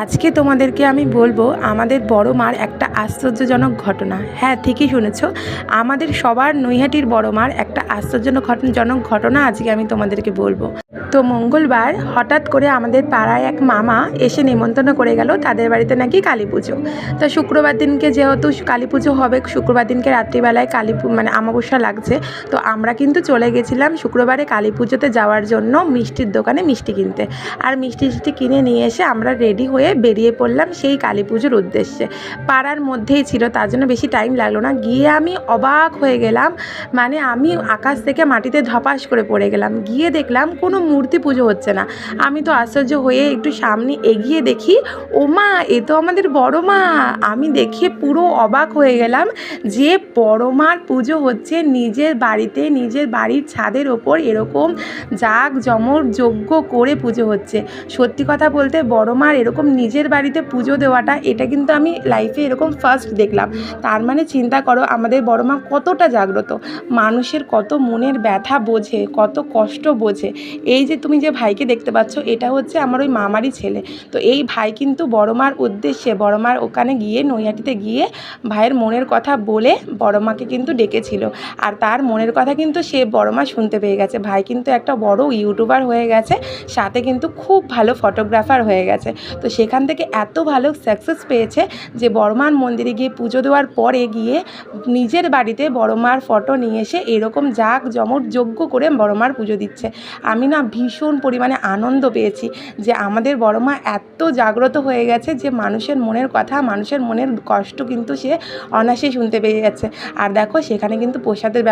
আজকে তোমাদেরকে আমি বলবো আমাদের বড় মার একটা আশ্চর্যজনক ঘটনা। হ্যাঁ, ঠিকই শুনেছ, আমাদের সবার নৈহাটির বড় মার একটা আশ্চর্যজনক ঘটনা আজকে আমি তোমাদেরকে বলবো। তো মঙ্গলবার হঠাৎ করে আমাদের পাড়ায় এক মামা এসে নিমন্ত্রণ করে গেল তাদের বাড়িতে নাকি কালী পুজো। তা শুক্রবার দিনকে যেহেতু কালী পুজো হবে, শুক্রবার দিনকে রাত্রিবেলায় অমাবস্যা লাগছে, তো আমরা কিন্তু চলে গেছিলাম শুক্রবারে কালী পুজোতে যাওয়ার জন্য মিষ্টির দোকানে মিষ্টি কিনতে। আর মিষ্টি কিনে নিয়ে এসে আমরা রেডি হয়ে বেরিয়ে পড়লাম সেই কালী পুজোর উদ্দেশ্যে। পাড়ার মধ্যেই ছিল, তার জন্য বেশি টাইম লাগলো না। গিয়ে আমি অবাক হয়ে গেলাম, মানে আমি আকাশ থেকে মাটিতে ধপাস করে পড়ে গেলাম। গিয়ে দেখলাম কোনো মূর্তি পুজো হচ্ছে না। আমি তো আশ্চর্য হয়ে একটু সামনে এগিয়ে দেখি, ও মা, এ তো আমাদের বড় মা। আমি দেখে পুরো অবাক হয়ে গেলাম যে বড় মার পুজো হচ্ছে নিজের বাড়িতে, নিজের বাড়ির ছাদের ওপর এরকম জাঁকজমক যজ্ঞ করে পুজো হচ্ছে। সত্যি কথা বলতে বড় মার এরকম নিজের বাড়িতে পুজো দেওয়াটা, এটা কিন্তু আমি লাইফে এরকম ফার্স্ট দেখলাম। তার মানে চিন্তা করো আমাদের বড় মা কতটা জাগ্রত, মানুষের কত মনের ব্যথা বোঝে, কত কষ্ট বোঝে। এই যে তুমি যে ভাইকে দেখতে পাচ্ছ, এটা হচ্ছে আমার ওই মামারই ছেলে। তো এই ভাই কিন্তু বড় মার উদ্দেশ্যে, বড় মার ওখানে গিয়ে নৈহাটিতে গিয়ে ভাইয়ের মনের কথা বলে বড় মাকে কিন্তু ডেকেছিল। আর তার মনের কথা কিন্তু সে বড় মা শুনতে পেয়ে গেছে। ভাই কিন্তু একটা বড় ইউটিউবার হয়ে গেছে, সাথে কিন্তু খুব ভালো ফটোগ্রাফার হয়ে গেছে। তো সেখান থেকে এত ভালো সাকসেস পেয়েছে যে বড় মার মন্দিরে গিয়ে পুজো দেওয়ার পরে গিয়ে নিজের বাড়িতে বড় মার ফটো নিয়ে এসে এরকম জাঁকজমক যজ্ঞ করে বড় মার পুজো দিচ্ছে। আমি না ভীষণ পরিমাণে আনন্দ পেয়েছি যে আমাদের বড় মা এত জাগ্রত হয়ে গেছে যে মানুষের মনের কথা, মানুষের মনের কষ্ট কিন্তু সে অনায়াসেই শুনতে পেয়ে যাচ্ছে। আর দেখো সেখানে কিন্তু প্রসাদের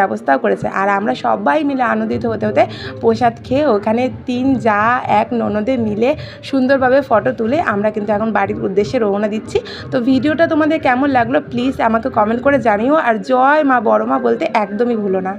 ব্যবস্থাও করেছে। আর আমরা সবাই মিলে আনন্দিত হতে হতে প্রসাদ খেয়ে ওখানে 3 জা 1 ননদে মিলে সুন্দরভাবে ফটো তুলে আমরা কিন্তু এখন বাড়ির উদ্দেশ্যে রওনা দিচ্ছি। তো ভিডিওটা তোমাদের কেমন লাগলো প্লিজ আমাকে কমেন্ট করে জানিও। আর জয় মা বড় মা বলতে একদমই ভুলো না।